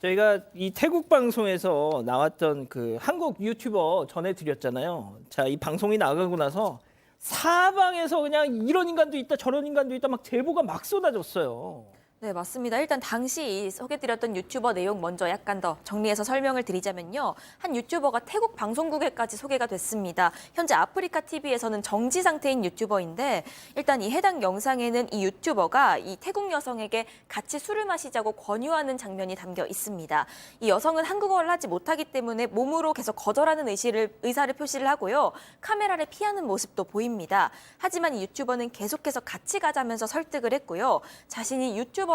저희가 이 태국 방송에서 나왔던 그 한국 유튜버 전해드렸잖아요. 자, 이 방송이 나가고 나서 사방에서 그냥 이런 인간도 있다 저런 인간도 있다 막 제보가 막 쏟아졌어요. 네, 맞습니다. 일단 당시 소개드렸던 유튜버 내용 먼저 약간 더 정리해서 설명을 드리자면요. 한 유튜버가 태국 방송국에까지 소개가 됐습니다. 현재 아프리카 TV에서는 정지 상태인 유튜버인데 일단 이 해당 영상에는 이 유튜버가 이 태국 여성에게 같이 술을 마시자고 권유하는 장면이 담겨 있습니다. 이 여성은 한국어를 하지 못하기 때문에 몸으로 계속 거절하는 의사를 표시를 하고요. 카메라를 피하는 모습도 보입니다. 하지만 이 유튜버는 계속해서 같이 가자면서 설득을 했고요. 자신이 유튜버라면서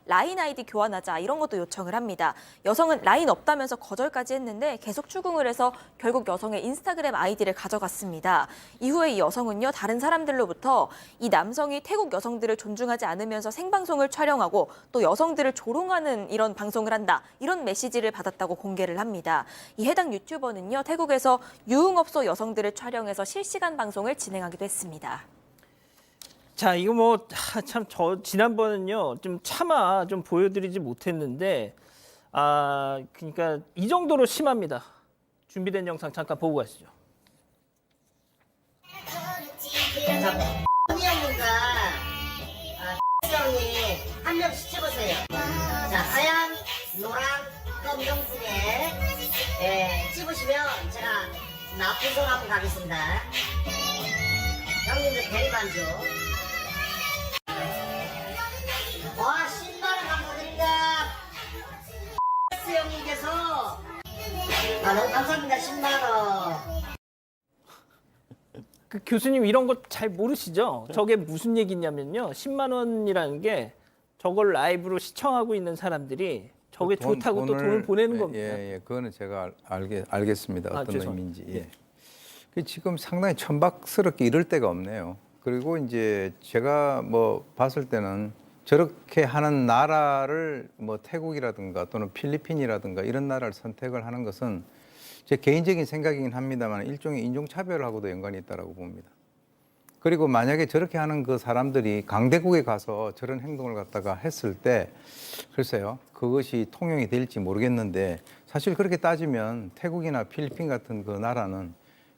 라인 아이디 교환하자 이런 것도 요청을 합니다. 여성은 라인 없다면서 거절까지 했는데 계속 추궁을 해서 결국 여성의 인스타그램 아이디를 가져갔습니다. 이후에 이 여성은요, 다른 사람들로부터 이 남성이 태국 여성들을 존중하지 않으면서 생방송을 촬영하고 또 여성들을 조롱하는 이런 방송을 한다, 이런 메시지를 받았다고 공개를 합니다. 이 해당 유튜버는요, 태국에서 유흥업소 여성들을 촬영해서 실시간 방송을 진행하기도 했습니다. 자, 이거 뭐 참 저 지난번은요 좀 차마 좀 보여드리지 못했는데 그러니까 이 정도로 심합니다. 준비된 영상 잠깐 보고 가시죠. 언니 형님과 형이 한 명씩 찍으세요. 자, 하얀, 노랑, 검정 중에 찍으시면 제가 나쁜 손 한번 가겠습니다. 형님들 대리만족. 와, 10만 원 감사드립니다. 형님께서 너무 감사합니다. 10만 원. 그 교수님 이런 거 잘 모르시죠? 저게 무슨 얘기냐면요. 10만 원이라는 게 저걸 라이브로 시청하고 있는 사람들이 저게 좋다고 또 돈을 보내는 겁니다. 예, 그거는 제가 알겠습니다. 어떤 죄송합니다. 의미인지. 예. 그 지금 상당히 천박스럽게 이럴 데가 없네요. 그리고 이제 제가 뭐 봤을 때는 저렇게 하는 나라를 뭐 태국이라든가 또는 필리핀이라든가 이런 나라를 선택을 하는 것은 제 개인적인 생각이긴 합니다만 일종의 인종차별하고도 연관이 있다고 봅니다. 그리고 만약에 저렇게 하는 그 사람들이 강대국에 가서 저런 행동을 갖다가 했을 때 글쎄요, 그것이 통용이 될지 모르겠는데 사실 그렇게 따지면 태국이나 필리핀 같은 그 나라는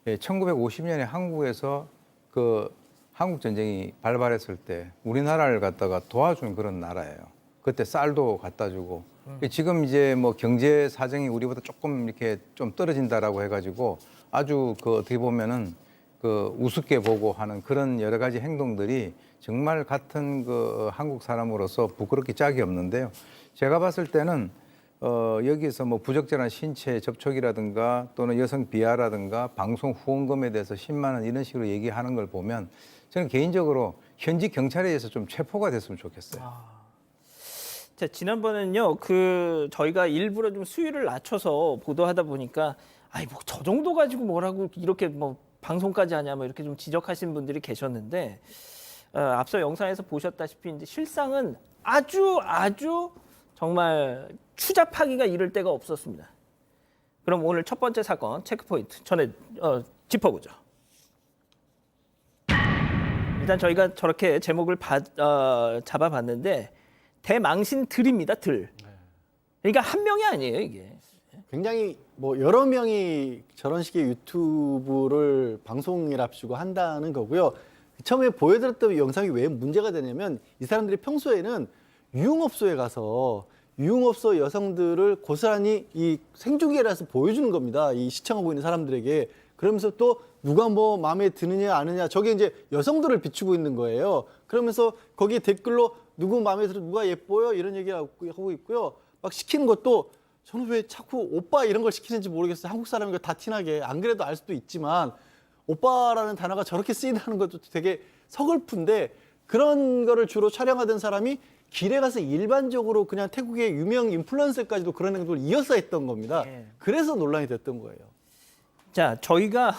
1950년에 한국에서 그 한국 전쟁이 발발했을 때 우리나라를 갖다가 도와준 그런 나라예요. 그때 쌀도 갖다 주고 지금 이제 뭐 경제 사정이 우리보다 조금 이렇게 좀 떨어진다라고 해가지고 아주 그 어떻게 보면은 그 우습게 보고 하는 그런 여러 가지 행동들이 정말 같은 그 한국 사람으로서 부끄럽기 짝이 없는데요. 제가 봤을 때는 여기에서 뭐 부적절한 신체 접촉이라든가 또는 여성 비하라든가 방송 후원금에 대해서 10만 원 이런 식으로 얘기하는 걸 보면 저는 개인적으로 현지 경찰에 의해서 좀 체포가 됐으면 좋겠어요. 자, 지난번엔요, 저희가 일부러 좀 수위를 낮춰서 보도하다 보니까, 뭐 저 정도 가지고 뭐라고 이렇게 뭐 방송까지 하냐, 뭐 이렇게 좀 지적하신 분들이 계셨는데, 앞서 영상에서 보셨다시피 이제 실상은 아주 정말 추잡하기가 이를 데가 없었습니다. 그럼 오늘 첫 번째 사건 체크포인트 짚어보죠. 일단 저희가 저렇게 제목을 잡아봤는데 대망신들입니다. 들. 그러니까 한 명이 아니에요, 이게. 굉장히 뭐 여러 명이 저런 식의 유튜브를 방송이랍시고 한다는 거고요. 처음에 보여드렸던 영상이 왜 문제가 되냐면 이 사람들이 평소에는 유흥업소에 가서 유흥업소 여성들을 고스란히 이 생중계라서 보여주는 겁니다. 이 시청하고 있는 사람들에게. 그러면서 또 누가 뭐 마음에 드느냐 아느냐 저게 이제 여성들을 비추고 있는 거예요. 그러면서 거기에 댓글로 누구 마음에 들어 누가 예뻐요 이런 얘기 하고 있고요. 막 시키는 것도 저는 왜 자꾸 오빠 이런 걸 시키는지 모르겠어요. 한국 사람이니까 다 티나게. 안 그래도 알 수도 있지만 오빠라는 단어가 저렇게 쓰인다는 것도 되게 서글픈데 그런 거를 주로 촬영하던 사람이 길에 가서 일반적으로 그냥 태국의 유명 인플루언서까지도 그런 행동을 이어서 했던 겁니다. 그래서 논란이 됐던 거예요. 자, 저희가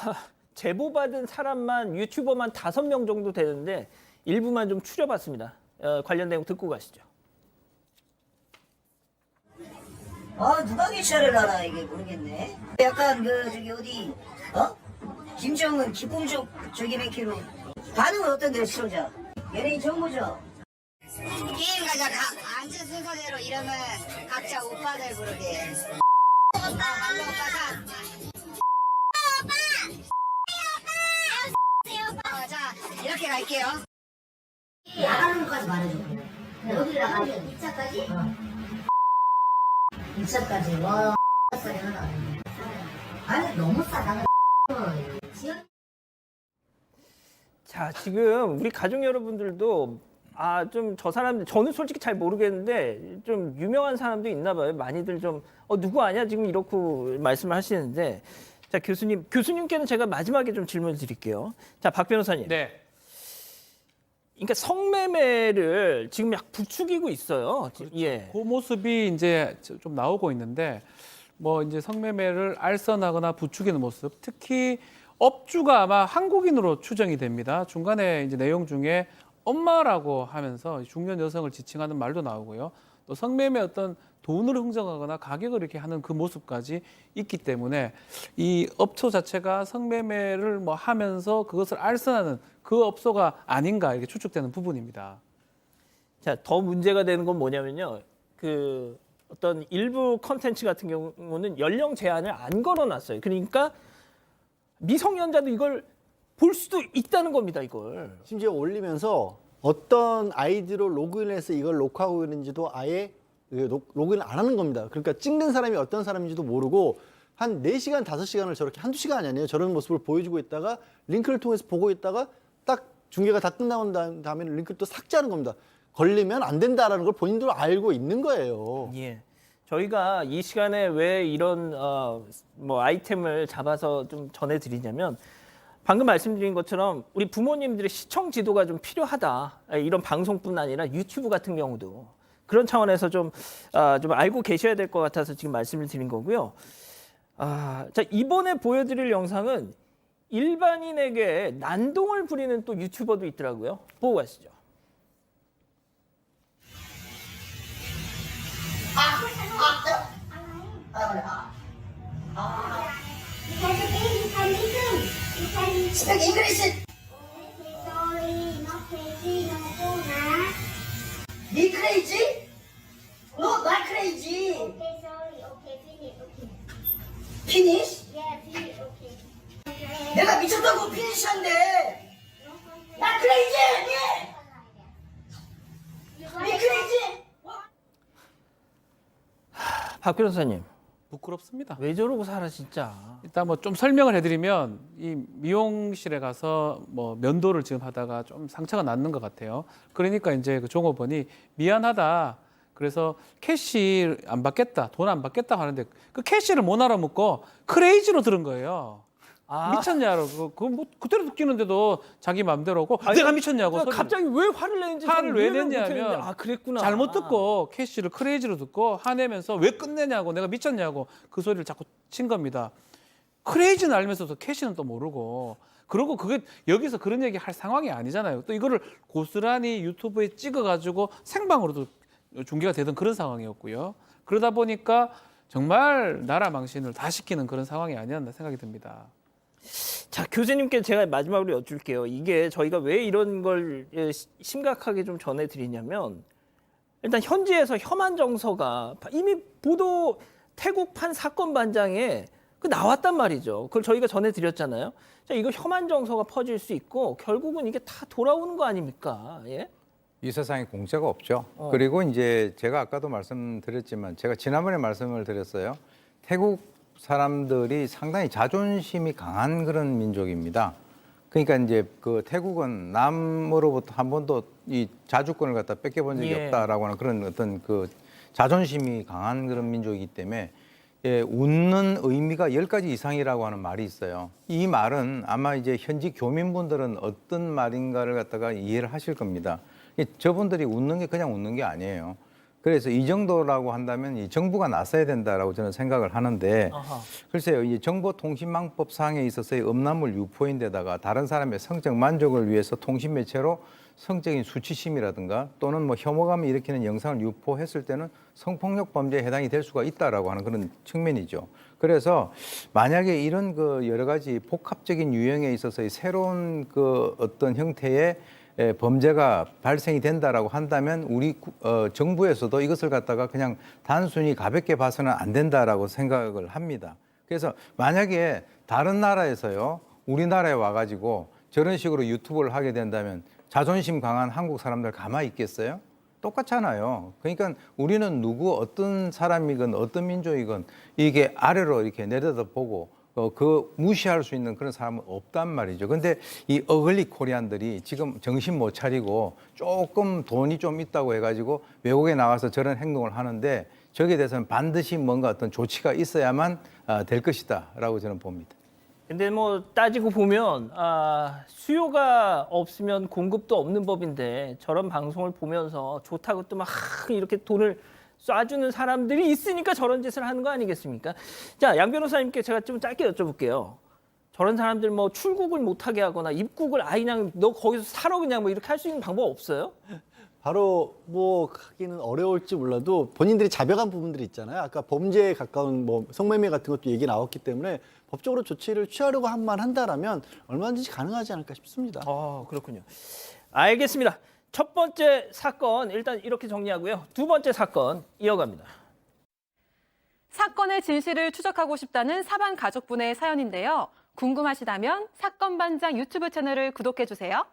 제보받은 사람만 유튜버만 5명 정도 되는데 일부만 좀 추려봤습니다. 관련 내용 듣고 가시죠. 누가 개최를 하나 이게 모르겠네. 약간 저기 어디 김정은 기쁨족 저기 맥히로 반응은 어떤데요, 시청자? 연예인 정보죠? 게임 가자. 앉은 순서대로 이름은 각자 오빠들 부르기. 오빠, 말로 오빠 자. 오빠! 자, 이렇게 갈게요. 나가는 것까지 말해줘. 어디를 나가야 돼? 2차까지? 2차까지. 와, 싸게 하나. 아니, 너무 싸다. 자, 지금 우리 가족 여러분들도 좀 저 사람들 저는 솔직히 잘 모르겠는데 좀 유명한 사람도 있나 봐요. 많이들 좀 누구 아냐 지금 이렇게 말씀을 하시는데 자, 교수님께는 제가 마지막에 좀 질문을 드릴게요. 자, 박 변호사님. 네. 그러니까 성매매를 지금 약 부추기고 있어요. 예. 그 모습이 이제 좀 나오고 있는데 뭐 이제 성매매를 알선하거나 부추기는 모습, 특히 업주가 아마 한국인으로 추정이 됩니다. 중간에 이제 내용 중에 엄마라고 하면서 중년 여성을 지칭하는 말도 나오고요. 또 성매매 어떤 돈을 흥정하거나 가격을 이렇게 하는 그 모습까지 있기 때문에 이 업소 자체가 성매매를 뭐 하면서 그것을 알선하는 그 업소가 아닌가 이렇게 추측되는 부분입니다. 자, 더 문제가 되는 건 뭐냐면요. 그 어떤 일부 컨텐츠 같은 경우는 연령 제한을 안 걸어놨어요. 그러니까 미성년자도 이걸 볼 수도 있다는 겁니다, 이걸. 심지어 올리면서 어떤 아이디로 로그인해서 이걸 녹화하고 있는지도 아예 로그인을 안 하는 겁니다. 그러니까 찍는 사람이 어떤 사람인지도 모르고 한 4시간, 5시간을 저렇게 한두 시간이 아니에요. 저런 모습을 보여주고 있다가 링크를 통해서 보고 있다가 딱 중계가 다 끝나고 난 다음에 링크를 또 삭제하는 겁니다. 걸리면 안 된다라는 걸 본인도 알고 있는 거예요. 예. 저희가 이 시간에 왜 이런 뭐 아이템을 잡아서 좀 전해드리냐면 방금 말씀드린 것처럼 우리 부모님들의 시청 지도가 좀 필요하다. 이런 방송뿐 아니라 유튜브 같은 경우도 그런 차원에서 좀 알고 계셔야 될 것 같아서 지금 말씀을 드린 거고요. 자, 이번에 보여드릴 영상은 일반인에게 난동을 부리는 또 유튜버도 있더라고요. 보고 가시죠. Speak English. Be crazy? No, not crazy. Okay, sorry. Okay, finish. Okay. Finish? Yeah, finish. Okay. Okay. 내가 미쳤다고 피니시한데. 나 crazy? Be crazy? 박 변호사님, 부끄럽습니다. 왜 저러고 살아 진짜. 일단 뭐 좀 설명을 해드리면 이 미용실에 가서 뭐 면도를 지금 하다가 좀 상처가 났는 것 같아요. 그러니까 이제 그 종업원이 미안하다. 그래서 캐시 안 받겠다, 돈 안 받겠다 하는데 그 캐시를 못 알아먹고 크레이지로 들은 거예요. 미쳤냐고. 그거 뭐 그대로 느끼는데도 자기 마음대로 하고 내가 미쳤냐고. 소리를. 갑자기 왜 화를 내는지 화를 저는 왜 이해를 냈냐면 못했는데, 그랬구나. 잘못 듣고 캐시를 크레이지로 듣고 화내면서 왜 끝내냐고 내가 미쳤냐고 그 소리를 자꾸 친 겁니다. 크레이지는 알면서도 캐시는 또 모르고 그러고 그게 여기서 그런 얘기 할 상황이 아니잖아요. 또 이거를 고스란히 유튜브에 찍어가지고 생방으로도 중계가 되던 그런 상황이었고요. 그러다 보니까 정말 나라 망신을 다 시키는 그런 상황이 아니었나 생각이 듭니다. 자, 교수님께 제가 마지막으로 여쭐게요. 이게 저희가 왜 이런 걸 심각하게 좀 전해드리냐면 일단 현지에서 혐한 정서가 이미 보도 태국판 사건 반장에 나왔단 말이죠. 그걸 저희가 전해드렸잖아요. 자, 이거 혐한 정서가 퍼질 수 있고 결국은 이게 다 돌아오는 거 아닙니까? 예? 이 세상에 공짜가 없죠. 그리고 이제 제가 아까도 말씀드렸지만 제가 지난번에 말씀을 드렸어요. 태국 사람들이 상당히 자존심이 강한 그런 민족입니다. 그러니까 이제 그 태국은 남으로부터 한 번도 이 자주권을 갖다 뺏겨본 적이 없다라고 하는 그런 어떤 그 자존심이 강한 그런 민족이기 때문에 웃는 의미가 10가지 이상이라고 하는 말이 있어요. 이 말은 아마 이제 현지 교민분들은 어떤 말인가를 갖다가 이해를 하실 겁니다. 저분들이 웃는 게 그냥 웃는 게 아니에요. 그래서 이 정도라고 한다면 이 정부가 나서야 된다라고 저는 생각을 하는데 글쎄요, 이 정보통신망법상에 있어서의 음란물 유포인데다가 다른 사람의 성적 만족을 위해서 통신 매체로 성적인 수치심이라든가 또는 뭐 혐오감을 일으키는 영상을 유포했을 때는 성폭력 범죄에 해당이 될 수가 있다라고 하는 그런 측면이죠. 그래서 만약에 이런 그 여러 가지 복합적인 유형에 있어서의 새로운 그 어떤 형태의 범죄가 발생이 된다라고 한다면 우리 정부에서도 이것을 갖다가 그냥 단순히 가볍게 봐서는 안 된다라고 생각을 합니다. 그래서 만약에 다른 나라에서요, 우리나라에 와가지고 저런 식으로 유튜브를 하게 된다면 자존심 강한 한국 사람들 가만히 있겠어요? 똑같잖아요. 그러니까 우리는 어떤 사람이건 어떤 민족이건 이게 아래로 이렇게 내려다보고 그 무시할 수 있는 그런 사람은 없단 말이죠. 근데 이 어글리 코리안들이 지금 정신 못 차리고 조금 돈이 좀 있다고 해가지고 외국에 나가서 저런 행동을 하는데 저기에 대해서는 반드시 뭔가 어떤 조치가 있어야만 될 것이다라고 저는 봅니다. 근데 뭐 따지고 보면 수요가 없으면 공급도 없는 법인데 저런 방송을 보면서 좋다고 또 막 이렇게 돈을 쏴주는 사람들이 있으니까 저런 짓을 하는 거 아니겠습니까? 자, 양 변호사님께 제가 좀 짧게 여쭤볼게요. 저런 사람들 뭐 출국을 못하게 하거나 입국을 아예 그냥 너 거기서 살아 그냥 뭐 이렇게 할 수 있는 방법 없어요? 바로 뭐 하기는 어려울지 몰라도 본인들이 자백한 부분들이 있잖아요. 아까 범죄에 가까운 뭐 성매매 같은 것도 얘기 나왔기 때문에 법적으로 조치를 취하려고 한만 한다라면 얼마든지 가능하지 않을까 싶습니다. 그렇군요. 알겠습니다. 첫 번째 사건 일단 이렇게 정리하고요. 두 번째 사건 이어갑니다. 사건의 진실을 추적하고 싶다는 사반 가족분의 사연인데요. 궁금하시다면 사건 반장 유튜브 채널을 구독해 주세요.